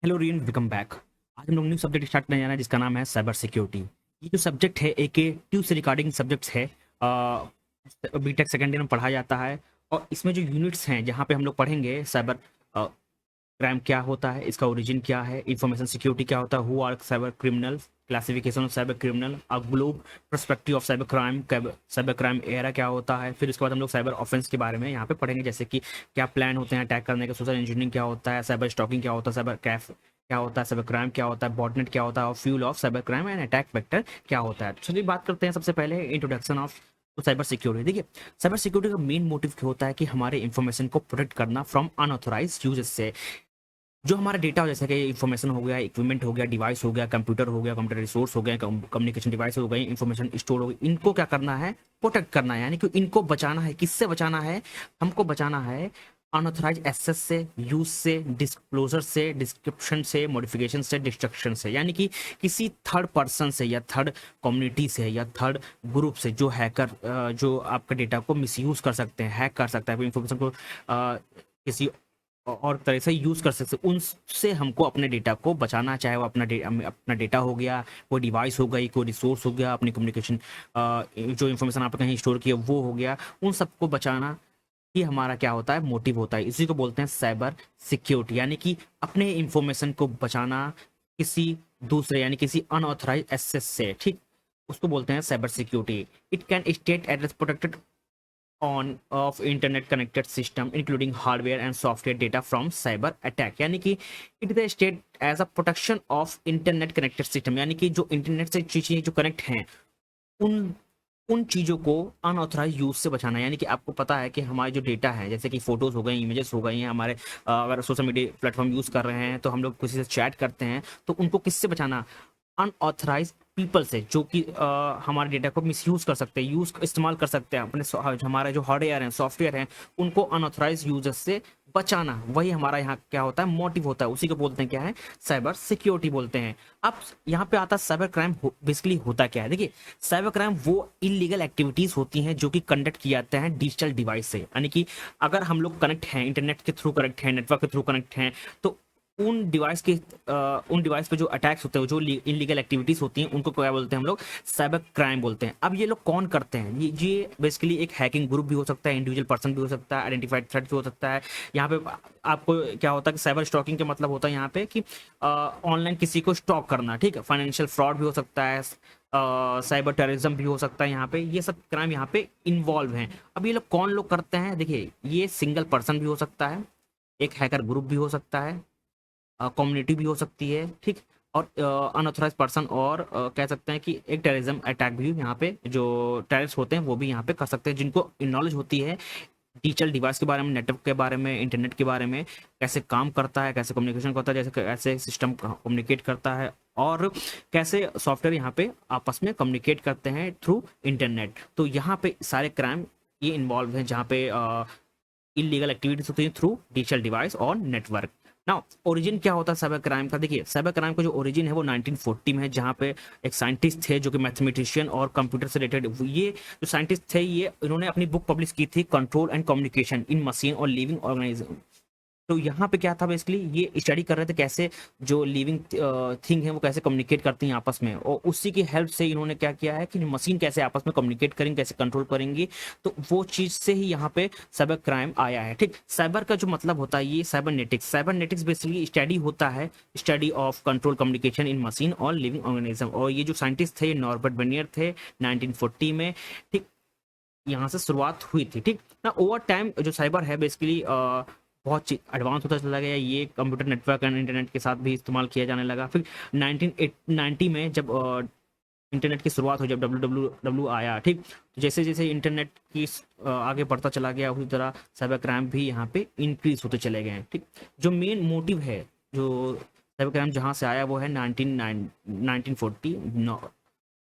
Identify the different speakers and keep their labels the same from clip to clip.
Speaker 1: Hello rayon, welcome back. आज हम लोग न्यू सब्जेक्ट स्टार्ट करने जा रहे हैं जिसका नाम है साइबर सिक्योरिटी। ये जो सब्जेक्ट है एक ट्यू से रिगार्डिंग सब्जेक्ट्स है। बीटेक सेकेंड ईयर में पढ़ाया जाता है। और इसमें जो यूनिट्स हैं जहाँ पे हम लोग पढ़ेंगे साइबर क्राइम क्या होता है, इसका ओरिजिन क्या है, इंफॉर्मेशन सिक्योरिटी क्या होता है, who are cyber criminal, classification of cyber criminal, a globe perspective of cyber crime era क्या होता है। फिर उसके बाद हम लोग साइबर ऑफेंस के बारे में यहाँ पे पढ़ेंगे, जैसे कि क्या प्लान होते हैं अटैक करने के, सोशल इंजीनियरिंग क्या होता है, साइबर स्टॉकिंग क्या होता है, साइबर कैफ क्या होता है, साइबर क्राइम क्या होता है, बॉटनेट क्या होता है, और fuel of cyber crime and attack vector क्या होता है। तो चलिए बात करते हैं सबसे पहले इंट्रोडक्शन ऑफ साइबर सिक्योरिटी। देखिए, साइबर सिक्योरिटी का मेन मोटिव क्या होता है कि हमारे इंफॉर्मेशन को प्रोटेक्ट करना फ्रॉम अनऑथोराइज यूजेस से। जो हमारा डेटा हो, जैसे कि इन्फॉर्मेशन हो गया, इक्विपमेंट हो गया, डिवाइस हो गया, कंप्यूटर हो गया, कंप्यूटर रिसोर्स हो गया, कम्युनिकेशन डिवाइस हो गई, इन्फॉर्मेशन स्टोर हो गई, इनको क्या करना है, प्रोटेक्ट करना है। यानी कि इनको बचाना है। किससे बचाना है? हमको बचाना है अनऑथराइज एक्सेस से, यूज से, डिस्क्लोजर से, डिस्क्रिप्शन से, मॉडिफिकेशन से, डिस्ट्रक्शन से। यानी कि किसी थर्ड पर्सन से या थर्ड कम्युनिटी से या थर्ड ग्रुप से जो हैकर जो आपके डेटा को मिसयूज कर सकते हैं, हैक कर सकता है, इंफॉर्मेशन को किसी और तरह से यूज कर सकते हैं, उनसे हमको अपने डेटा को बचाना। चाहे वो अपना डेटा हो गया, कोई डिवाइस हो गई, कोई रिसोर्स हो गया, अपनी कम्युनिकेशन जो इन्फॉर्मेशन आपने कहीं स्टोर किया वो हो गया, उन सबको बचाना ही हमारा क्या होता है, मोटिव होता है। इसी को बोलते हैं साइबर सिक्योरिटी। यानी कि अपने इंफॉर्मेशन को बचाना किसी दूसरे यानी किसी अनऑथराइज एक्सेस से, ठीक, उसको बोलते हैं cyber security. It can state address protected on of internet connected system including hardware and software data from cyber attack. यानी कि it is state as a protection of internet connected system. यानी कि जो इंटरनेट से चीजें जो connect हैं, उन उन चीज़ों को अनऑथराइज यूज से बचाना। यानी कि आपको पता है कि हमारे जो डेटा है, जैसे कि फोटोज हो गई, इमेजेस हो गई हैं, हमारे अगर सोशल मीडिया प्लेटफॉर्म यूज कर रहे हैं, तो हम लोग किसी से चैट करते हैं, तो उनको किससे बचाना? अनऑथराइज पीपल से, जो कि हमारे डेटा को मिसयूज कर सकते हैं, यूज इस्तेमाल कर सकते हैं अपने हमारे जो हार्डवेयर हैं, सॉफ्टवेयर हैं, उनको अनऑथराइज यूजर्स से बचाना। वही हमारा यहाँ क्या होता है, मोटिव होता है। उसी को बोलते हैं क्या है, साइबर सिक्योरिटी बोलते हैं। अब यहाँ पे आता है साइबर क्राइम बेसिकली होता क्या है। देखिए, साइबर क्राइम वो इलीगल एक्टिविटीज होती हैं जो कि कंडक्ट किए जाते हैं डिजिटल डिवाइस से। यानी कि अगर हम लोग कनेक्ट हैं, इंटरनेट के थ्रू कनेक्ट हैं, नेटवर्क के थ्रू कनेक्ट हैं, तो उन डिवाइस पे जो अटैक्स होते हैं, जो इनलीगल एक्टिविटीज होती हैं, उनको क्या बोलते हैं हम लोग, साइबर क्राइम बोलते हैं। अब ये लोग कौन करते हैं? ये बेसिकली एक हैकिंग ग्रुप भी हो सकता है, इंडिविजुअल पर्सन भी हो सकता है, आइडेंटिफाइड थ्रेट भी हो सकता है। यहाँ पे आपको क्या होता है कि साइबर स्टॉकिंग का मतलब होता है यहाँ पे कि ऑनलाइन किसी को स्टॉक करना, ठीक है। फाइनेंशियल फ्रॉड भी हो सकता है, साइबर टेररिज्म भी हो सकता है। यहाँ पे ये सब क्राइम यहाँ पे इन्वॉल्व हैं। अब ये लोग कौन लोग करते हैं? देखिए, ये सिंगल पर्सन भी हो सकता है, एक हैकर ग्रुप भी हो सकता है, कम्युनिटी भी हो सकती है, ठीक, और अनऑथराइज पर्सन, और कह सकते हैं कि एक टेररिज्म अटैक भी यहाँ पे जो टेररिस्ट होते हैं वो भी यहाँ पे कर सकते हैं, जिनको नॉलेज होती है डिजिटल डिवाइस के बारे में, नेटवर्क के बारे में, इंटरनेट के बारे में, कैसे काम करता है, कैसे कम्युनिकेशन करता है, जैसे कैसे सिस्टम कम्युनिकेट करता है, और कैसे सॉफ्टवेयर यहाँ पे आपस में कम्युनिकेट करते हैं थ्रू इंटरनेट। तो यहाँ पे सारे क्राइम ये इन्वॉल्व हैं, जहाँ पे इलीगल एक्टिविटीज होती हैं थ्रू डिजिटल डिवाइस और नेटवर्क। नाउ, ओरिजिन क्या होता है साइबर क्राइम का? देखिए, साइबर क्राइम का जो ओरिजिन है वो 1940 में है, जहाँ पे एक साइंटिस्ट थे जो कि मैथमेटिशियन और कंप्यूटर से रिलेटेड, ये जो साइंटिस्ट थे, ये इन्होंने अपनी बुक पब्लिश की थी, control and communication in machine और लिविंग ऑर्गेनिज्म। तो यहाँ पे क्या था, बेसिकली ये स्टडी कर रहे थे कैसे जो लिविंग थिंग है वो कैसे कम्युनिकेट करती हैं आपस में, और उसी की हेल्प से इन्होंने क्या किया है कि मशीन कैसे आपस में कम्युनिकेट करेंगे, कैसे कंट्रोल करेंगी। तो वो चीज से ही यहाँ पे साइबर क्राइम आया है, ठीक। साइबर का जो मतलब होता है ये साइबरनेटिक्स बेसिकली स्टडी होता है, study of control communication in machine और लिविंग ऑर्गेनिज्म। और ये जो साइंटिस्ट थे, नॉर्बर्ट बर्नियर थे, 1940 में, ठीक, यहाँ से शुरुआत हुई थी, ठीक ना। ओवर टाइम जो साइबर है बेसिकली बहुत एडवांस होता चला गया। ये कंप्यूटर नेटवर्क एंड इंटरनेट के साथ भी इस्तेमाल किया जाने लगा। फिर 1990 में जब इंटरनेट की शुरुआत हुई, जब डब्ल्यू डब्ल्यू डब्ल्यू आया, ठीक, तो जैसे जैसे इंटरनेट की आगे बढ़ता चला गया, उसी तरह साइबर क्राइम भी यहाँ पे इंक्रीज होते चले गए हैं, ठीक। जो मेन मोटिव है, जो साइबर क्राइम जहाँ से आया वो है 1940,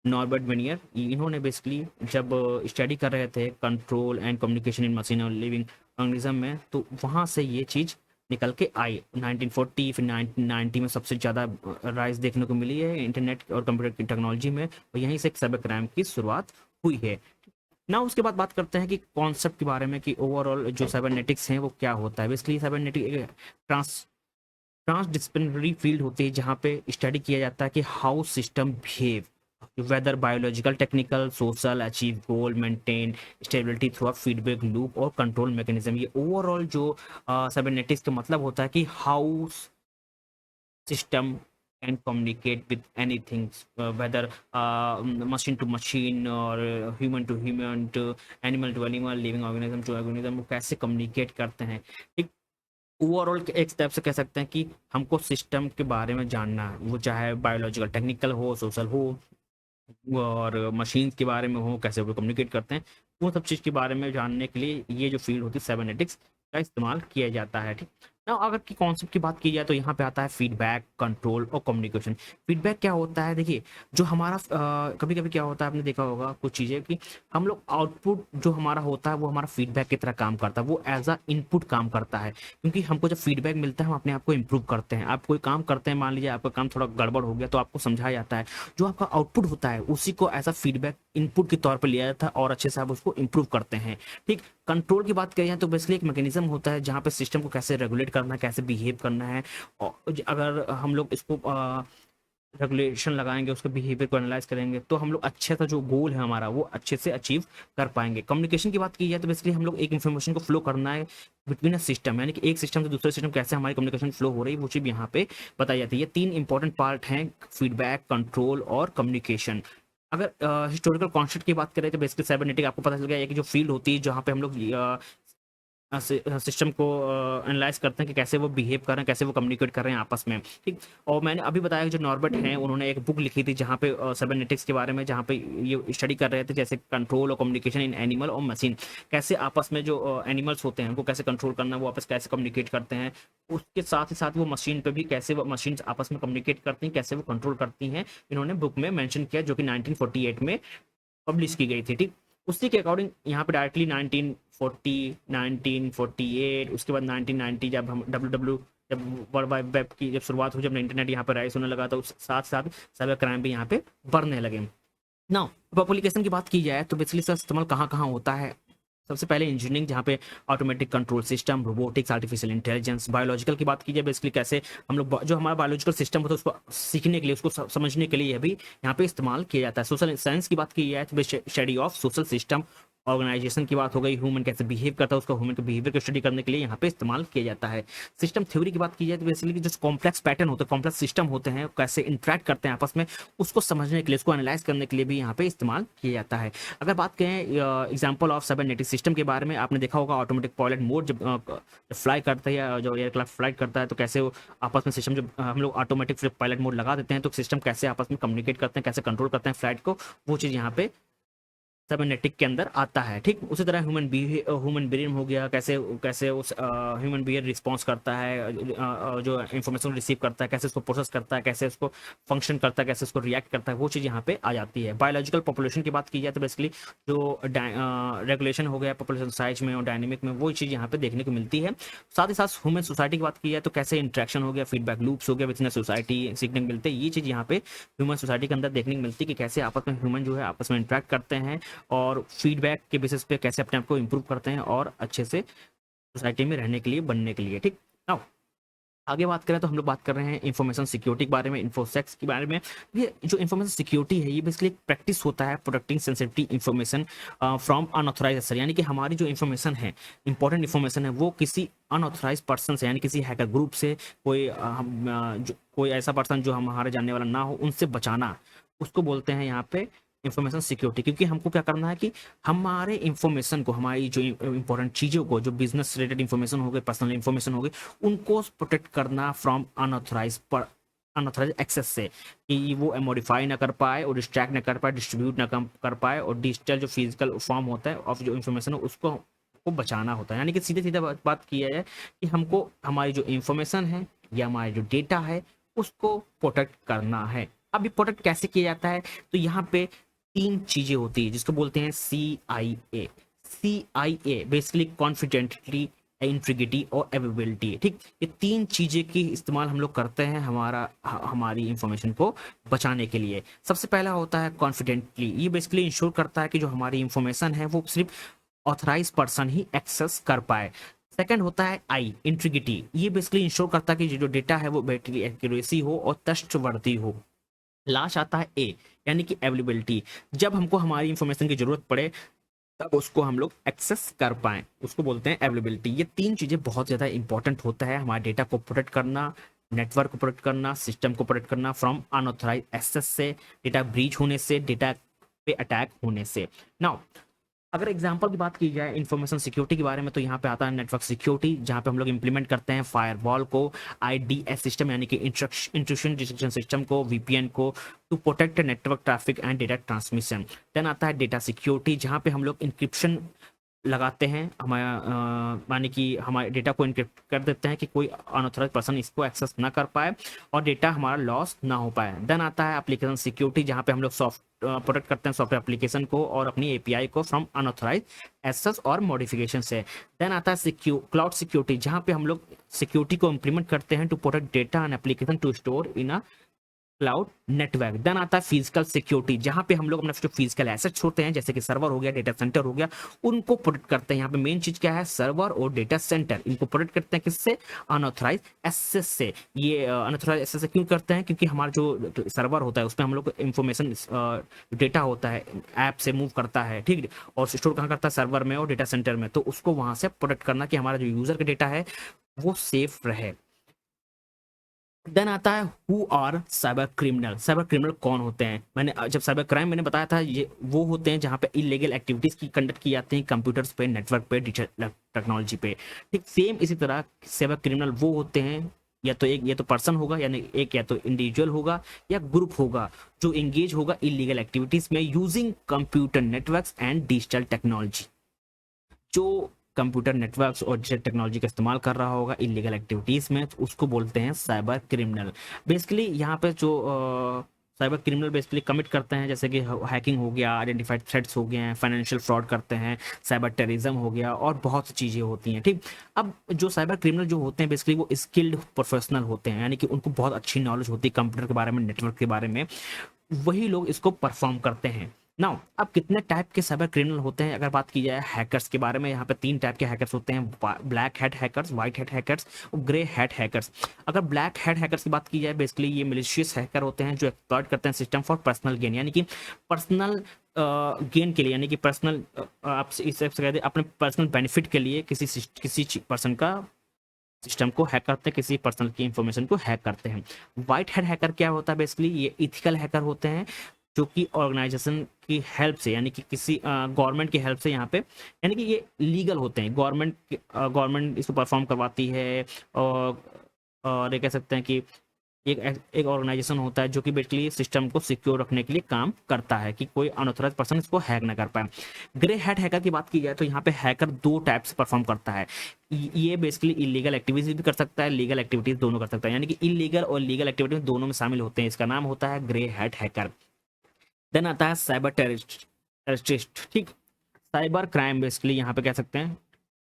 Speaker 1: नॉर्बर्ट वेनियर। इन्होंने बेसिकली जब स्टडी कर रहे थे control and communication in machine और लिविंग ऑर्गेनिज्म में, तो वहाँ से ये चीज़ निकल के आई 1940। फिर 1990 में सबसे ज़्यादा राइज देखने को मिली है इंटरनेट और कंप्यूटर की टेक्नोलॉजी में, और यहीं से साइबर क्राइम की शुरुआत हुई है ना। उसके बाद बात करते हैं कि कॉन्सेप्ट के बारे में, कि ओवरऑल जो साइबरनेटिक्स हैं वो क्या होता है। बेसिकली साइबरनेटिक ट्रांसडिसिप्लिनरी फील्ड होती है जहाँ पे स्टडी किया जाता है कि how system behave, whether biological, technical, social, achieve goal, maintain stability through a feedback loop और कंट्रोल मैकेनिज्म। ये ओवरऑल जो साइबरनेटिक्स का मतलब होता है कि how system can communicate with anything, whether machine to machine or human to human to animal living organism to organism, वो कैसे कम्युनिकेट करते हैं। एक ओवरऑल एक स्टेप से कह सकते हैं कि हमको सिस्टम के बारे में जानना है, वो चाहे बायोलॉजिकल, टेक्निकल हो, सोशल हो और मशीन के बारे में हो, कैसे वो कम्युनिकेट करते हैं, वो सब चीज़ के बारे में जानने के लिए ये जो फील्ड होती है साइबरनेटिक्स का इस्तेमाल किया जाता है। ठीक ना, अगर की कॉन्सेप्ट की बात की जाए तो यहाँ पे आता है फीडबैक, कंट्रोल और कम्युनिकेशन। फीडबैक क्या होता है, देखिए जो हमारा कभी कभी क्या होता है, आपने देखा होगा कुछ चीज़ें कि हम लोग आउटपुट जो हमारा होता है वो हमारा फीडबैक की तरह काम करता है, वो एज अ इनपुट काम करता है, क्योंकि हमको जब फीडबैक मिलता है हम अपने आप को इम्प्रूव करते हैं। आप कोई काम करते हैं, मान लीजिए आपका काम थोड़ा गड़बड़ हो गया तो आपको समझाया जाता है, जो आपका आउटपुट होता है उसी को एज अ फीडबैक इनपुट के तौर पर लिया जाता है और अच्छे से आप उसको इम्प्रूव करते हैं। ठीक, कंट्रोल की बात करें तो बेसिकली एक मैकेनिज्म होता है जहाँ पे सिस्टम को कैसे रेगुलेट करना है, कैसे बिहेव करना है, और अगर हम लोग इसको रेगुलेशन लगाएंगे, उसके बिहेवियर को एनालाइज करेंगे तो हम लोग अच्छे सा जो गोल है हमारा वो अच्छे से अचीव कर पाएंगे। कम्युनिकेशन की बात की जाए तो बेसिकली हम लोग एक इन्फॉर्मेशन को फ्लो करना है बिटवीन अ सिस्टम, यानी कि एक सिस्टम से दूसरे सिस्टम कैसे हमारी कम्युनिकेशन फ्लो हो रही है वो चीज़ यहाँ पे बताई जाती है। ये तीन इंपॉर्टेंट पार्ट हैं, फीडबैक, कंट्रोल और कम्युनिकेशन। अगर हिस्टोरिकल कॉन्सेप्ट की बात करें तो बेसिकली साइबरनेटिक आपको पता चल गया है कि जो फील्ड होती है जहाँ पे हम लोग सिस्टम को एनालाइज करते हैं कि कैसे वो बिहेव कर रहे हैं, कैसे वो कम्युनिकेट कर रहे हैं आपस में। ठीक, और मैंने अभी बताया कि जो नॉर्बर्ट हैं उन्होंने एक बुक लिखी थी जहाँ पे साइबरनेटिक्स के बारे में, जहाँ पे ये स्टडी कर रहे थे जैसे कंट्रोल और कम्युनिकेशन इन एनिमल और मशीन, कैसे आपस में जो एनिमल्स होते हैं उनको कैसे कंट्रोल करना है, वो आपस कैसे कम्युनिकेट करते हैं, उसके साथ ही साथ वो मशीन पे भी कैसे वो मशीन आपस में कम्युनिकेट करती हैं, कैसे वो कंट्रोल करती हैं, इन्होंने बुक में मैंशन किया जो कि 1948 में पब्लिश की गई थी। ठीक, उसी के अकॉर्डिंग यहाँ पे डायरेक्टली 1940, 1948, उसके बाद 1990 जब हम डब्ल्यू जब वर्ल्ड वाइड वेब की जब शुरुआत हुई, जब इंटरनेट यहाँ पर राइज होने लगा तो उस साथ साथ साइबर क्राइम भी यहाँ पे बढ़ने लगे। नाउ पब्लिकेशन की बात की जाए तो बेसिकली इसका इस्तेमाल कहाँ कहाँ होता है। सबसे पहले इंजीनियरिंग, जहाँ पे automatic control system, robotics, artificial intelligence. Biological की बात की जाए बेसिकली कैसे हम लोग जो हमारा बायोलॉजिकल सिस्टम होता है उसको सीखने के लिए, उसको समझने के लिए भी यहाँ पे इस्तेमाल किया जाता है। सोशल साइंस की बात की जाए तो study of social system. Organization की बात हो गई, ह्यूमन कैसे बिहेव करता है उसका ह्यूमन के बिहेवियर को स्टडी करने के लिए यहाँ पे इस्तेमाल किया जाता है। सिस्टम थ्योरी की बात की जाए तो बेसिकली जो कॉम्प्लेक्स पैटर्न होते हैं, कॉम्प्लेक्स सिस्टम होते हैं, कैसे इंटरेक्ट करते हैं आपस में, उसको समझने के लिए, उसको एनालाइज करने के लिए भी यहाँ पे इस्तेमाल किया जाता है। अगर बात करें एग्जाम्पल ऑफ साइबरनेटिक सिस्टम के बारे में, आपने देखा होगा ऑटोमेटिक पायलट मोड जब फ्लाई करता है या जो एयरक्राफ्ट फ्लाइट करता है तो कैसे वो आपस में सिस्टम, जब हम लोग ऑटोमेटिक पायलट मोड लगा देते हैं तो सिस्टम कैसे आपस में कम्युनिकेट करते हैं, कैसे कंट्रोल करते हैं फ्लाइट को, वो चीज़ यहाँ पे साइबरनेटिक के अंदर आता है। ठीक, उसी तरह ह्यूमन ब्रेन हो गया, कैसे कैसे उस ह्यूमन ब्रेन रिस्पॉन्स करता है, जो इन्फॉर्मेशन रिसीव करता है, कैसे उसको प्रोसेस करता है, कैसे उसको फंक्शन करता है, कैसे उसको रिएक्ट करता है, वो चीज़ यहाँ पे आ जाती है। बायोलॉजिकल पॉपुलेशन की बात की जाए तो बेसिकली जो रेगुलेशन हो गया पॉपुलेशन साइज में और डायनेमिक में, वो चीज़ यहाँ पे देखने को मिलती है। साथ ही साथ ह्यूमन सोसाइटी की बात की जाए तो कैसे इंट्रैक्शन हो गया, फीडबैक लूप्स हो गया विद इन सोसाइटी सीखने को मिलते हैं। ये चीज़ यहाँ पे ह्यूमन सोसाइटी के अंदर देखने को मिलती है कि कैसे आपस में ह्यूमन जो है आपस में इंटरेक्ट करते हैं और फीडबैक के बेसिस पे कैसे अपने आप को इम्प्रूव करते हैं और अच्छे से सोसाइटी में रहने के लिए, बनने के लिए। ठीक, नाउ आगे बात करें तो हम लोग बात कर रहे हैं इंफॉर्मेशन सिक्योरिटी के बारे में, इन्फोसेक्स के बारे में। ये जो इंफॉर्मेशन सिक्योरिटी है ये बेसिकली एक प्रैक्टिस होता है protecting sensitive information from unauthorize access, यानी कि हमारी जो इन्फॉर्मेशन है, इंपॉर्टेंट इन्फॉर्मेशन है, वो किसी अनऑथराइज पर्सन से, यानी किसी हैकर ग्रुप से, कोई ऐसा पर्सन जो हमारे जानने वाला ना हो, उनसे बचाना, उसको बोलते हैं यहाँ पे इंफॉर्मेशन सिक्योरिटी। क्योंकि हमको क्या करना है कि हमारे इंफॉर्मेशन को, हमारी जो इंपॉर्टेंट चीज़ों को, जो बिजनेस रिलेटेड इंफॉर्मेशन हो गई, पर्सनल इंफॉर्मेशन हो गई, उनको प्रोटेक्ट करना फ्रॉम अनऑथराइज एक्सेस से, कि वो मॉडिफाई ना कर पाए और डिस्ट्रैक्ट ना कर पाए, डिस्ट्रीब्यूट ना कर पाए, और डिजिटल जो फिजिकल फॉर्म होता है ऑफ जो इंफॉर्मेशन है उसको को बचाना होता है। यानी कि सीधे सीधे बात किया जाए कि हमको हमारी जो इंफॉर्मेशन है या हमारा जो डेटा है उसको प्रोटेक्ट करना है। अब ये प्रोटेक्ट कैसे किया जाता है, तो यहाँ पे तीन चीजें होती है जिसको बोलते हैं CIA। CIA बेसिकली कॉन्फिडेंटली, इंट्रिगिटी और अवेलेबिलिटी। ठीक, ये तीन चीजें की इस्तेमाल हम लोग करते हैं हमारी इंफॉर्मेशन को बचाने के लिए। सबसे पहला होता है कॉन्फिडेंटली, ये बेसिकली इंश्योर करता है कि जो हमारी इंफॉर्मेशन है वो सिर्फ ऑथराइज पर्सन ही एक्सेस कर पाए। सेकंड होता है आई, इंटीग्रिटी। ये बेसिकली इंश्योर करता है कि जो डेटा है वो बेटरी एक्यूरेसी हो और ट्रस्टवर्दी हो। लास्ट आता है ए, यानी कि अवेलेबिलिटी। जब हमको हमारी इंफॉर्मेशन की जरूरत पड़े तब उसको हम लोग एक्सेस कर पाए, उसको बोलते हैं अवेलेबिलिटी। ये तीन चीजें बहुत ज्यादा इंपॉर्टेंट होता है हमारे डेटा को प्रोटेक्ट करना, नेटवर्क को प्रोटेक्ट करना, सिस्टम को प्रोटेक्ट करना फ्रॉम अनऑथराइज एक्सेस से, डेटा ब्रीच होने से, डेटा पे अटैक होने से। नाउ अगर एग्जांपल की बात की जाए इंफॉर्मेशन सिक्योरिटी के बारे में, तो यहाँ पे आता है नेटवर्क सिक्योरिटी, जहाँ पे हम लोग इंप्लीमेंट करते हैं फायरवॉल को, आईडीएस सिस्टम यानी कि इंट्रूशन डिटेक्शन सिस्टम को, वीपीएन को, to protect network traffic and data transmission. Then आता है डेटा सिक्योरिटी, जहाँ पे हम लोग इंक्रिप्शन लगाते हैं, हमारा माने कि हमारे डेटा को इनक्रिप्ट कर देते हैं कि कोई अनऑथराइज पर्सन इसको एक्सेस ना कर पाए और डेटा हमारा लॉस ना हो पाए। देन आता है एप्लीकेशन सिक्योरिटी, जहाँ पे हम लोग प्रोटेक्ट करते हैं सॉफ्टवेयर एप्लीकेशन को और अपनी एपीआई को फ्रॉम अनऑथराइज एक्सेस और मॉडिफिकेशन से। देन आता है क्लाउड सिक्योरिटी, जहाँ पे हम लोग सिक्योरिटी को इंप्लीमेंट करते हैं to protect data and application to store in a cloud network. Then आता है फिजिकल सिक्योरिटी, जहां पे हम लोग अपना जो फिजिकल एसेट्स होते हैं जैसे कि सर्वर हो गया, डेटा सेंटर हो गया, उनको प्रोटेक्ट करते हैं। यहाँ पे मेन चीज क्या है, सर्वर और डेटा सेंटर, इनको प्रोटेक्ट करते हैं किससे, अनऑथराइज एक्सेस से। ये अनऑथराइज एक्सेस से क्यों करते हैं, क्योंकि हमारा जो सर्वर होता है उसमें हम लोग इंफॉर्मेशन डेटा होता है ऐप से मूव करता है, ठीक, और स्टोर कहाँ करता है, सर्वर में और डेटा सेंटर में, तो उसको वहां से प्रोटेक्ट करना कि हमारा जो यूजर का डेटा है वो सेफ रहे। देन आता है who are cyber criminal. Cyber criminal कौन होते हैं, मैंने जब साइबर क्राइम मैंने बताया था, ये वो होते हैं जहाँ पे इलीगल एक्टिविटीज की कंडक्ट की जाती हैं कंप्यूटर्स पे, नेटवर्क पे, डिजिटल टेक्नोलॉजी पे। ठीक सेम इसी तरह साइबर क्रिमिनल वो होते हैं, या तो एक या तो पर्सन होगा, यानी एक या तो इंडिविजुअल होगा या ग्रुप होगा जो एंगेज होगा इलीगल एक्टिविटीज में using computer networks and digital technology. जो कंप्यूटर नेटवर्क्स और डिजिटल टेक्नोलॉजी का इस्तेमाल कर रहा होगा इलीगल एक्टिविटीज में, तो उसको बोलते हैं साइबर क्रिमिनल। बेसिकली यहाँ पे जो साइबर क्रिमिनल बेसिकली कमिट करते हैं, जैसे कि हैकिंग हो गया, आइडेंटिफाइड थ्रेट्स हो गए हैं, फाइनेंशियल फ्रॉड करते हैं, साइबर टेररिज्म हो गया और बहुत सी चीज़ें होती हैं। ठीक, अब जो साइबर क्रिमिनल जो होते हैं बेसिकली वो स्किल्ड प्रोफेशनल होते हैं, यानी कि उनको बहुत अच्छी नॉलेज होती है कंप्यूटर के बारे में, नेटवर्क के बारे में, वही लोग इसको परफॉर्म करते हैं। नाउ अब कितने टाइप के साइबर क्रिमिनल होते हैं, अगर बात की जाए हैकर्स के बारे में, यहाँ पे तीन टाइप के हैकर्स होते हैं, black hat hackers, white hat hackers और ग्रे हैट हैकर्स। अगर ब्लैक हैट हैकर्स की बात की जाए, बेसिकली ये मिलिशियस हैकर होते हैं जो एक्सप्लॉइट करते हैं सिस्टम फॉर पर्सनल गेन, यानी कि पर्सनल गेन के लिए, यानी कि पर्सनल आप इस तरह से कहते हैं अपने पर्सनल बेनिफिट के लिए किसी पर्सन का सिस्टम को हैक करते हैं, किसी पर्सनल की इंफॉर्मेशन को हैक करते हैं। व्हाइट हैट हैकर क्या होता है, बेसिकली ये इथिकल हैकर होते हैं जो कि ऑर्गेनाइजेशन की हेल्प से, यानी कि किसी गवर्नमेंट की हेल्प से, यहाँ पे यानी कि ये लीगल होते हैं, गवर्नमेंट इसको परफॉर्म करवाती है। और ये कह सकते हैं कि एक एक ऑर्गेनाइजेशन होता है जो कि बेसिकली सिस्टम को सिक्योर रखने के लिए काम करता है कि कोई अनऑथराइज पर्सन इसको हैक ना कर पाए। ग्रे हैट हैकर की बात की जाए तो यहाँ पे हैकर दो टाइप से परफॉर्म करता है। ये बेसिकली इलीगल एक्टिविटीज भी कर सकता है, लीगल एक्टिविटीज दोनों कर सकता है, यानी कि इलीगल और लीगल एक्टिविटीज दोनों में शामिल होते हैं। इसका नाम होता है ग्रे हैट हैकर। देन आता है साइबर टेररिस्ट। ठीक, साइबर क्राइम बेसिकली यहाँ पे कह सकते हैं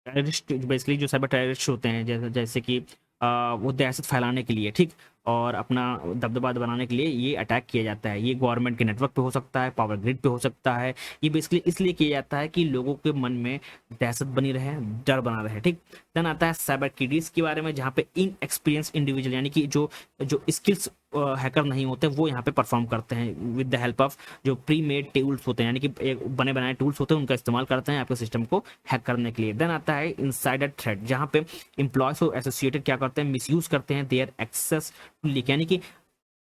Speaker 1: टेररिस्ट, बेसिकली जो साइबर टेररिस्ट होते हैं, जैसे कि वो दहशत फैलाने के लिए, ठीक, और अपना दबदबा बनाने के लिए ये अटैक किया जाता है। ये गवर्नमेंट के नेटवर्क पे हो सकता है, पावर ग्रिड पे हो सकता है। ये बेसिकली इसलिए किया जाता है कि लोगों के मन में दहशत बनी रहे, डर बना रहे। ठीक, देन आता है साइबर किडीज के बारे में, जहाँ पे इन एक्सपीरियंस इंडिविजुअल, यानी कि जो जो स्किल्स हैकर नहीं होते वो यहाँ पे परफॉर्म करते हैं विद द हेल्प ऑफ जो प्री मेड टूल्स होते हैं, यानी कि एक बने बनाए टूल्स होते हैं, उनका इस्तेमाल करते हैं आपके सिस्टम को हैक करने के लिए। देन आता है इनसाइडर थ्रेट, जहाँ पे एम्प्लॉयज को एसोसिएटेड क्या करते हैं, मिसयूज करते हैं देयर एक्सेस टू लीक, यानी कि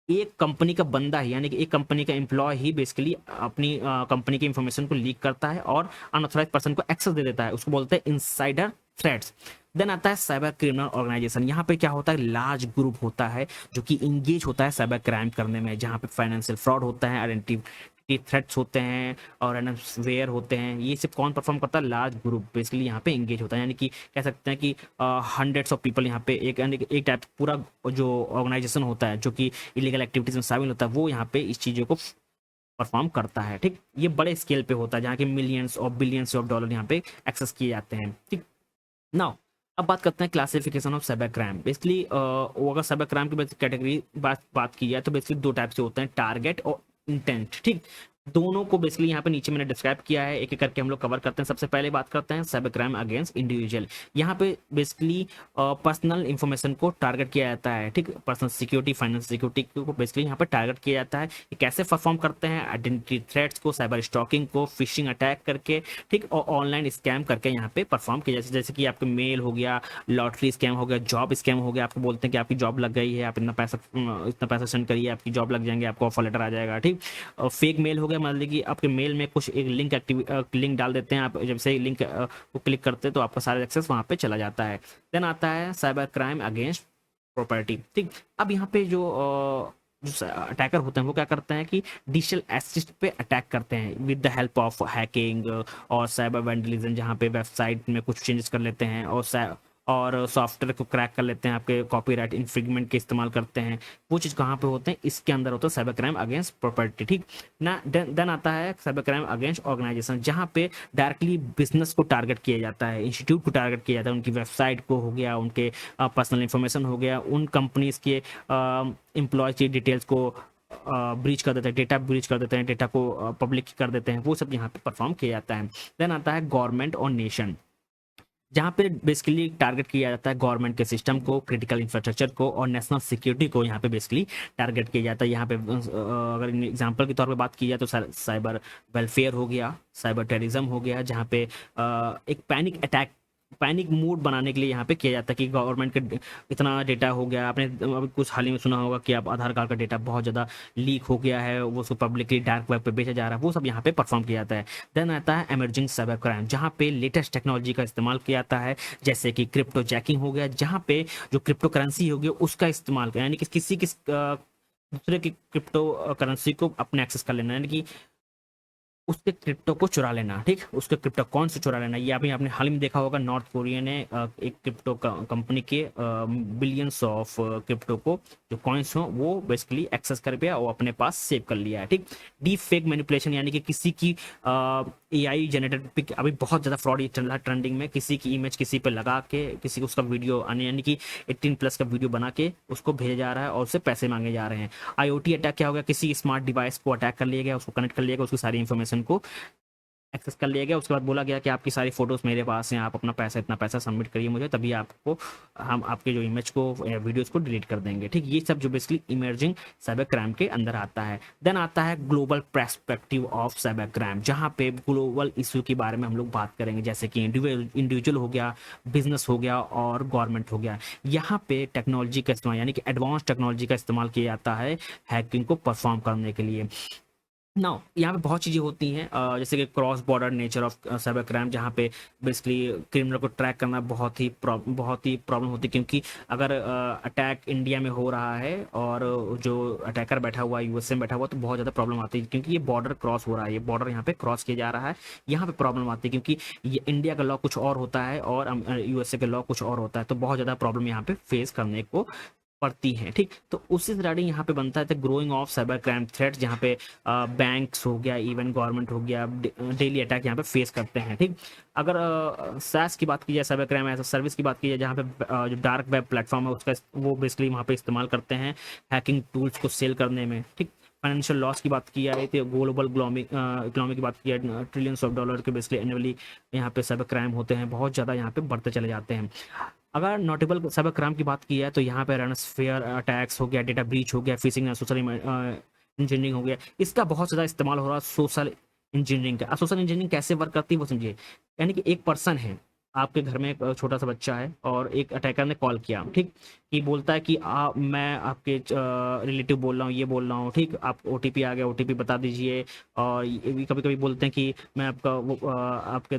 Speaker 1: एक कंपनी का बंदा ही, यानी कि एक कंपनी का एम्प्लॉय ही बेसिकली अपनी कंपनी की इंफॉर्मेशन को लीक करता है और अनऑथराइज पर्सन को एक्सेस दे देता है, उसको बोलते हैं इनसाइडर थ्रेट्स। देन आता है साइबर क्रिमिनल ऑर्गेनाइजेशन। यहाँ पे क्या होता है, लार्ज ग्रुप होता है जो कि इंगेज होता है साइबर क्राइम करने में, जहाँ पे फाइनेंशियल फ्रॉड होता है, आइडेंटिटी थ्रेट्स होते हैं और वेयर होते हैं। ये सब कौन परफॉर्म करता है, लार्ज ग्रुप बेसिकली यहाँ पे इंगेज होता है, यानी कि कह सकते हैं कि हंड्रेड्स ऑफ पीपल यहाँ पे एक टाइप पूरा जो ऑर्गेनाइजेशन होता है जो कि इलीगल एक्टिविटीज में शामिल होता है, वो यहाँ पे इस चीज़ों को परफॉर्म करता है। ठीक, ये बड़े स्केल पे होता है जहाँ की मिलियंस और बिलियंस ऑफ डॉलर यहाँ पे एक्सेस किए जाते हैं। ठीक, नाउ अब बात करते हैं classification of cyber crime. Basically वो अगर साइबर क्राइम की कैटेगरी बात की जाए तो बेसिकली दो टाइप से होते हैं, टारगेट और इंटेंट। ठीक, दोनों को बेसिकली यहाँ पे नीचे मैंने डिस्क्राइब किया है, एक एक करके हम लोग कवर करते हैं। सबसे पहले बात करते हैं साइबर क्राइम अगेंस्ट इंडिविजुअल। यहाँ पे बेसिकली पर्सनल इंफॉर्मेशन को टारगेट किया जाता है, ठीक, पर्सनल सिक्योरिटी, फाइनेंशियल सिक्योरिटी को बेसिकली यहाँ पे टारगेट किया जाता है। ये कैसे परफॉर्म करते हैं? आइडेंटिटी थ्रेट्स को, साइबर स्टॉकिंग को, फिशिंग अटैक करके, ठीक, और ऑनलाइन स्कैम करके यहाँ पे परफॉर्म किया जाता है। जैसे कि आपके मेल हो गया, लॉटरी स्कैम हो गया, जॉब स्कैम हो गया, आपको बोलते हैं कि आपकी जॉब लग गई है, आप इतना पैसा सेंड करिए, आपकी जॉब लग जाएंगे, आपको ऑफर लेटर आ जाएगा, ठीक। फेक मेल हो गया, मान लीजिए कि आपके मेल में कुछ एक लिंक डाल देते हैं, आप जब से लिंक को क्लिक करते हैं तो आपका सारा एक्सेस वहाँ पे चला जाता है। देन आता है साइबर क्राइम अगेंस्ट प्रॉपर्टी, ठीक। अब यहाँ पे जो अटैकर होते हैं वो क्या करते हैं कि डिजिटल एसेट पे अटैक करते हैं with the help of hacking और साइबर वैंडलिज्म, जहाँ पे वेबसाइट में कुछ चेंजेस कर लेते हैं और सॉफ्टवेयर को क्रैक कर लेते हैं, आपके कॉपीराइट इन्फ्रिंगमेंट के इस्तेमाल करते हैं। वो चीज़ कहाँ पे होते हैं? इसके अंदर होता है साइबर क्राइम अगेंस्ट प्रॉपर्टी, ठीक ना। देन आता है साइबर क्राइम अगेंस्ट ऑर्गेनाइजेशन, जहाँ पे डायरेक्टली बिजनेस को टारगेट किया जाता है, इंस्टीट्यूट को टारगेट किया जाता है, उनकी वेबसाइट को हो गया, उनके पर्सनल इंफॉर्मेशन हो गया, उन कंपनीज के एम्प्लॉयज की डिटेल्स को ब्रीच कर देते हैं, डेटा ब्रीच कर देते हैं, डेटा को पब्लिक कर देते हैं, वो सब यहाँ पे परफॉर्म किया जाता है। देन आता है गवर्नमेंट और नेशन, जहाँ पे बेसिकली टारगेट किया जाता है गवर्नमेंट के सिस्टम को, क्रिटिकल इंफ्रास्ट्रक्चर को और नेशनल सिक्योरिटी को यहाँ पे बेसिकली टारगेट किया जाता है। यहाँ पे अगर एग्जांपल के तौर पे बात की जाए तो साइबर वेलफेयर हो गया, साइबर टेररिज्म हो गया, जहाँ पे एक पैनिक मूड बनाने के लिए यहाँ पे किया जाता है कि गवर्नमेंट के इतना डेटा हो गया। आपने अभी कुछ हाल ही में सुना होगा कि आप आधार कार्ड का डेटा बहुत ज़्यादा लीक हो गया है, वो उसको पब्लिकली डार्क वेब पे बेचा जा रहा है, वो सब यहाँ पे परफॉर्म किया जाता है। देन आता है इमर्जिंग साइबर क्राइम, जहाँ पे लेटेस्ट टेक्नोलॉजी का इस्तेमाल किया जाता है, जैसे कि क्रिप्टो जैकिंग हो गया, जहाँ पे जो क्रिप्टो करेंसी हो गया उसका इस्तेमाल कर, यानी कि किसी की दूसरे की क्रिप्टो करेंसी को अपने एक्सेस कर लेना, यानी कि उसके क्रिप्टो को चुरा लेना, ठीक, उसके क्रिप्टो कौन से चुरा लेना। ये अभी आपने हाल में देखा होगा, नॉर्थ कोरिया ने एक क्रिप्टो कंपनी के बिलियंस ऑफ क्रिप्टो को, जो कॉइन्स हो, वो बेसिकली एक्सेस कर पाया और अपने पास सेव कर लिया है, ठीक। डीप फेक मैनिपुलेशन, यानी कि किसी की एआई जनरेटेड पिक, अभी बहुत ज़्यादा फ्रॉड चल रहा है ट्रेंडिंग में, किसी की इमेज किसी पे लगा के किसी को उसका वीडियो, यानी कि 18+ का वीडियो बना के उसको भेजा जा रहा है और उससे पैसे मांगे जा रहे हैं। आईओटी अटैक क्या हो गया? किसी स्मार्ट डिवाइस को अटैक कर लिया गया, उसको कनेक्ट कर लिया गया, उसकी सारी इन्फॉर्मेशन को एक्सेस कर लिया गया, उसके बाद बोला गया कि आपकी सारी फोटोज मेरे पास हैं, आप अपना पैसा, इतना पैसा सबमिट करिए मुझे, तभी आपको हम आपके जो इमेज को या वीडियोस को डिलीट कर देंगे, ठीक। ये सब जो बेसिकली इमर्जिंग साइबर क्राइम के अंदर आता है। देन आता है global perspective of cyber crime, जहाँ पे ग्लोबल इशू के बारे में हम लोग बात करेंगे, जैसे कि इंडिविजुअल हो गया, बिजनेस हो गया और गवर्नमेंट हो गया। यहाँ पे टेक्नोलॉजी का इस्तेमाल, यानी कि एडवांस टेक्नोलॉजी का इस्तेमाल किया जाता है हैकिंग को परफॉर्म करने के लिए। नाउ यहाँ पे बहुत चीज़ें होती हैं, जैसे कि cross border nature of cyber crime, जहाँ पे बेसिकली क्रिमिनल को ट्रैक करना बहुत ही प्रॉब्लम होती है, क्योंकि अगर अटैक इंडिया में हो रहा है और जो अटैकर बैठा हुआ है यूएसए में बैठा हुआ, तो बहुत ज़्यादा प्रॉब्लम आती है, क्योंकि ये बॉर्डर क्रॉस हो रहा है, ये बॉर्डर यहाँ पे क्रॉस किया जा रहा है, यहाँ पे प्रॉब्लम आती है, क्योंकि ये इंडिया का लॉ कुछ और होता है और यूएसए का लॉ कुछ और होता है, तो बहुत ज़्यादा प्रॉब्लम यहाँ पे फेस करने को पड़ती हैं, ठीक। तो उसी रिगार्डिंग यहाँ पे बनता है the growing of cyber crime threat, जहाँ पे बैंक्स हो गया, इवन गवर्नमेंट हो गया, डेली अटैक यहाँ पे फेस करते हैं, ठीक। अगर SaaS की बात की जाए, cyber crime as a service की बात की जाए, जहाँ पे जो डार्क वेब प्लेटफॉर्म है उसका वो बेसिकली वहाँ पे इस्तेमाल करते हैं हैकिंग टूल्स को सेल करने में, ठीक। फाइनेंशियल लॉस की बात की जाए तो ग्लोबल इकोनॉमी की बात की जाए, ट्रिलियंस ऑफ डॉलर के बेसिकली एनुअली यहाँ पे साइबर क्राइम होते हैं, बहुत ज़्यादा यहाँ पे बढ़ते चले जाते हैं। अगर नोटेबल साइबर क्राइम की बात की है तो यहाँ पे रनस्फेयर अटैक्स हो गया, डेटा ब्रीच हो गया, फिशिंग, सोशल इंजीनियरिंग हो गया, इसका बहुत ज़्यादा इस्तेमाल हो रहा है सोशल इंजीनियरिंग का। अब सोशल इंजीनियरिंग कैसे वर्क करती है वो समझिए, यानी कि एक पर्सन है, आपके घर में एक छोटा सा बच्चा है और एक अटैकर ने कॉल किया, ठीक, कि बोलता है कि मैं आपके रिलेटिव बोल रहा हूँ, ये बोल रहा हूँ, ठीक, आप ओटीपी आ गया, ओटीपी बता दीजिए। और कभी कभी बोलते हैं कि मैं आपके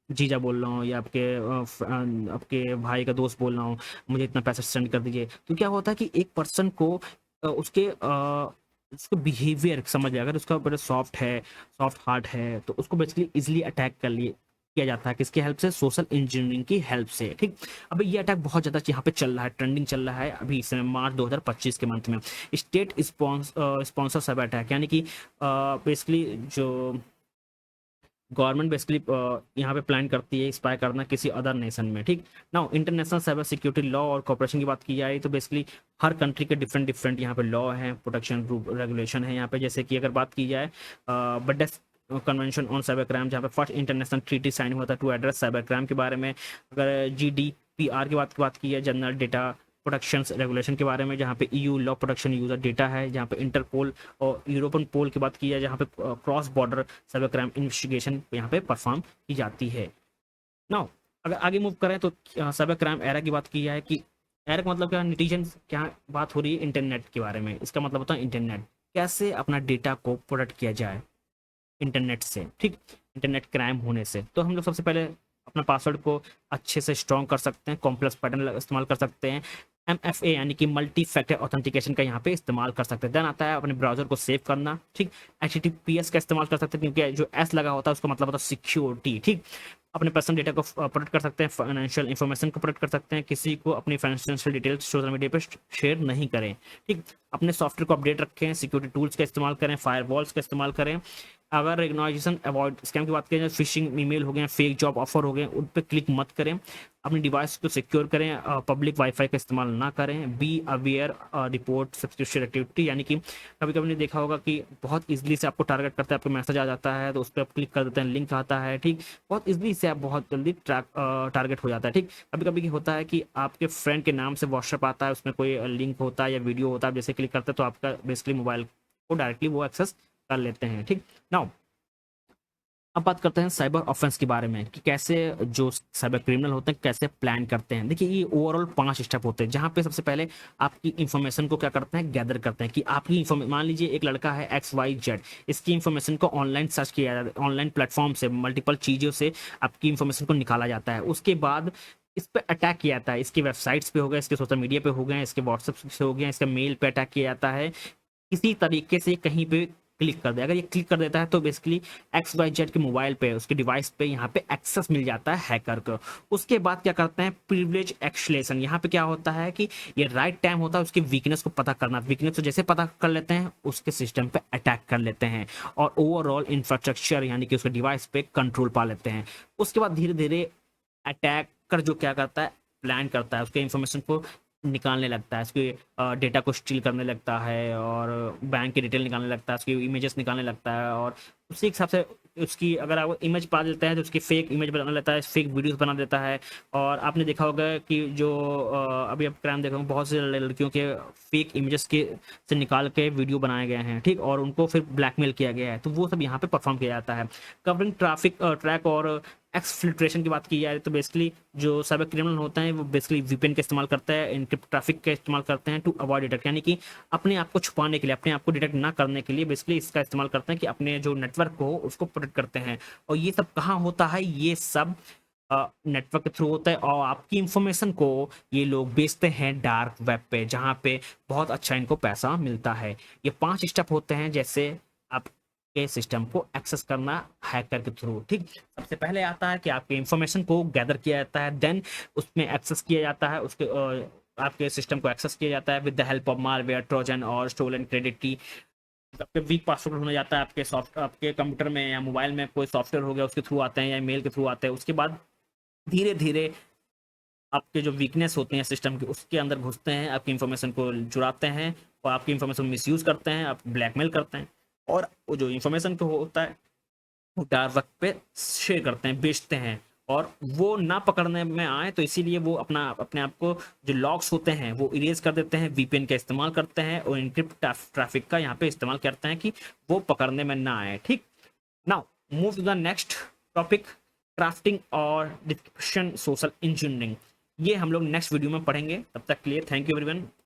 Speaker 1: जीजा बोल रहा हूँ या आपके भाई का दोस्त बोल रहा हूँ, मुझे इतना पैसा सेंड कर दीजिए। तो क्या होता है कि एक पर्सन को उसके बिहेवियर समझ लिया, अगर उसका बड़ा सॉफ्ट हार्ट है, तो उसको बेसिकली इजिली अटैक कर लिए किया जाता है, किसकी हेल्प से? सोशल इंजीनियरिंग की हेल्प से, ठीक। अभी ये अटैक बहुत ज़्यादा यहाँ पे चल रहा है, ट्रेंडिंग चल रहा है अभी इस समय मार्च 2025 के मंथ में। स्टेट स्पॉन्सर साइबर अटैक, यानी कि बेसिकली जो गवर्नमेंट बेसिकली यहाँ पे प्लान करती है स्पाई करना किसी अदर नेशन में, ठीक। Now international cyber security law और कॉपरेशन की बात की जाए तो बेसिकली हर कंट्री के डिफरेंट डिफरेंट यहाँ पे लॉ हैं, प्रोटेक्शन रूल रेगुलेशन है यहाँ पे। जैसे कि अगर बात की जाए बड्डेस कन्वेंशन ऑन साइबर क्राइम, जहाँ पे फर्स्ट इंटरनेशनल ट्रीटी साइन हुआ था टू एड्रेस साइबर क्राइम के बारे में। अगर GDPR की बात की है, जनरल डेटा प्रोटेक्शन रेगुलेशन के बारे में, जहाँ पे EU law protection user data है, जहाँ पे इंटरपोल और यूरोपियन पोल की बात की है, जहाँ पे cross border cyber crime investigation यहाँ पे परफॉर्म की जाती है। नाउ अगर आगे मूव करें तो साइबर क्राइम एरा की बात की जाए कि एरा का मतलब क्या, नेटिजन क्या बात हो रही है इंटरनेट के बारे में। इसका मतलब होता है इंटरनेट कैसे अपना डेटा को प्रोटेक्ट किया जाए इंटरनेट से, ठीक। इंटरनेट क्राइम होने से तो हम लोग सबसे पहले अपना पासवर्ड को अच्छे से स्ट्रॉन्ग कर सकते हैं, कॉम्प्लेक्स पैटर्न इस्तेमाल कर सकते हैं, MFA यानी कि मल्टी फैक्टर ऑथेंटिकेशन का यहाँ पे इस्तेमाल कर सकते हैं। देन आता है अपने ब्राउजर को सेव करना, ठीक। HTTPS का इस्तेमाल कर सकते हैं क्योंकि जो S लगा होता है उसका मतलब होता है सिक्योरिटी, ठीक। अपने पर्सनल डेटा को प्रोटेक्ट कर सकते हैं, फाइनेंशियल इन्फॉर्मेशन को प्रोटेक्ट कर सकते हैं, किसी को अपनी फाइनेंशियल डिटेल्स सोशल मीडिया पे शेयर नहीं करें, ठीक। अपने सॉफ्टवेयर को अपडेट रखें, सिक्योरिटी टूल्स का इस्तेमाल करें, फायरवॉल्स का इस्तेमाल करें। अगर रिकग्नाइजेशन अवॉइड स्कैम की बात करें, फिशिंग ईमेल हो गए, फेक जॉब ऑफर हो गए, उन पर क्लिक मत करें। अपनी डिवाइस को सिक्योर करें, पब्लिक वाईफाई का इस्तेमाल ना करें। Be aware report subscription activity, यानी कि कभी कभी ने देखा होगा कि बहुत इजीली से आपको टारगेट करता है, आपको मैसेज आ जाता है तो उस पर आप क्लिक कर देते हैं, लिंक आता है, ठीक। बहुत इजीली से आप बहुत जल्दी टारगेट हो जाता है, ठीक। कभी कभी होता है कि आपके फ्रेंड के नाम से व्हाट्सएप आता है, उसमें कोई लिंक होता है या वीडियो होता है, जैसे क्लिक करते हैं तो आपका बेसिकली मोबाइल को डायरेक्टली वो एक्सेस कर लेते हैं, ठीक। नाउ अब बात करते हैं साइबर ऑफेंस के बारे में कि कैसे जो साइबर क्रिमिनल होते हैं कैसे प्लान करते हैं। देखिए ये ओवरऑल 5 स्टेप होते हैं, जहां पे सबसे पहले आपकी इंफॉर्मेशन को क्या करते हैं, गैदर करते हैं कि आपकी इंफॉर्मेशन, मान लीजिए एक लड़का है XYZ, इसकी इंफॉर्मेशन को ऑनलाइन सर्च किया जाता है, ऑनलाइन प्लेटफॉर्म से मल्टीपल चीज़ों से आपकी इंफॉर्मेशन को निकाला जाता है। उसके बाद इस पे अटैक किया जाता है, इसकी वेबसाइट्स पे हो गया, इसके सोशल मीडिया पे हो गए, इसके व्हाट्सएप से हो गया, इसका मेल पे अटैक किया जाता है, किसी तरीके से कहीं पे क्लिक कर दे। अगर ये क्लिक कर देता है तो बेसिकली XYZ के मोबाइल पे, उसके डिवाइस पे यहाँ पे एक्सेस मिल जाता है हैकर को। उसके बाद क्या करते हैं, प्रिविलेज एक्सलेशन। यहाँ पे क्या होता है कि ये राइट टाइम होता है उसकी वीकनेस को पता करना, वीकनेस को जैसे पता कर लेते हैं उसके सिस्टम पे अटैक कर लेते हैं और ओवरऑल इंफ्रास्ट्रक्चर यानी कि उसके डिवाइस पे कंट्रोल पा लेते हैं। उसके बाद धीरे धीरे अटैकर जो क्या करता है, प्लान करता है, उसके इंफॉर्मेशन को निकालने लगता है, उसके डेटा को स्टील करने लगता है और बैंक की डिटेल निकालने लगता है, उसकी इमेजेस निकालने लगता है और उसी हिसाब से उसकी अगर आप इमेज पा लेता है तो उसकी फेक इमेज बना लेता है, फेक वीडियोस बना देता है। और आपने देखा होगा कि जो अभी आप क्राइम देखा होगा, बहुत से लड़कियों के फेक इमेजेस के से निकाल के वीडियो बनाए गए हैं, ठीक, और उनको फिर ब्लैकमेल किया गया है, तो वो सब यहाँ पे परफॉर्म किया जाता है। कवरिंग ट्रैफिक ट्रैक और एक्सफिल्ट्रेशन की बात की जाए तो बेसिकली जो साइबर क्रिमिनल होते हैं वो बेसिकली VPN का इस्तेमाल करता है, इनक्रिप्ट ट्रैफिक का इस्तेमाल करते हैं टू अवॉइड डिटेक्ट, यानी कि अपने आप को छुपाने के लिए, अपने आप को डिटेक्ट ना करने के लिए बेसिकली इसका इस्तेमाल करते हैं कि अपने जो नेटवर्क हो उसको प्रोटेक्ट करते हैं। और ये सब कहाँ होता है, ये सब नेटवर्क के थ्रू होता है और आपकी इंफॉर्मेशन को ये लोग बेचते हैं डार्क वेब पे, जहाँ पे बहुत अच्छा इनको पैसा मिलता है। ये 5 स्टेप होते हैं जैसे आप के सिस्टम को एक्सेस करना हैकर के थ्रू, ठीक। सबसे पहले आता है कि आपके इंफॉर्मेशन को गैदर किया जाता है, देन उसमें एक्सेस किया जाता है, उसके आपके सिस्टम को एक्सेस किया जाता है with the help of malware, Trojan और स्टोलन क्रेडिट की। आपके वीक पासवर्ड होना जाता है आपके कंप्यूटर में या मोबाइल में कोई सॉफ्टवेयर हो गया उसके थ्रू आते हैं या मेल के थ्रू आते हैं। उसके बाद धीरे धीरे आपके जो वीकनेस होते हैं सिस्टम के उसके अंदर घुसते हैं, आपकी इंफॉर्मेशन को चुराते हैं और आपकी इंफॉर्मेशन मिसयूज करते हैं, आप ब्लैकमेल करते हैं और वो जो इंफॉर्मेशन को होता है वो डार्क वेब पे शेयर करते हैं, बेचते हैं। और वो ना पकड़ने में आए तो इसीलिए वो अपने आप को जो लॉग्स होते हैं वो इरेज कर देते हैं, VPN का इस्तेमाल करते हैं और इनक्रिप्ट ट्रैफिक का यहाँ पे इस्तेमाल करते हैं कि वो पकड़ने में ना आए, ठीक। Now move to the next topic, crafting और डिस्क्रिप्शन सोशल इंजीनियरिंग। ये हम लोग नेक्स्ट वीडियो में पढ़ेंगे, तब तक के लिए थैंक यू एवरीवन।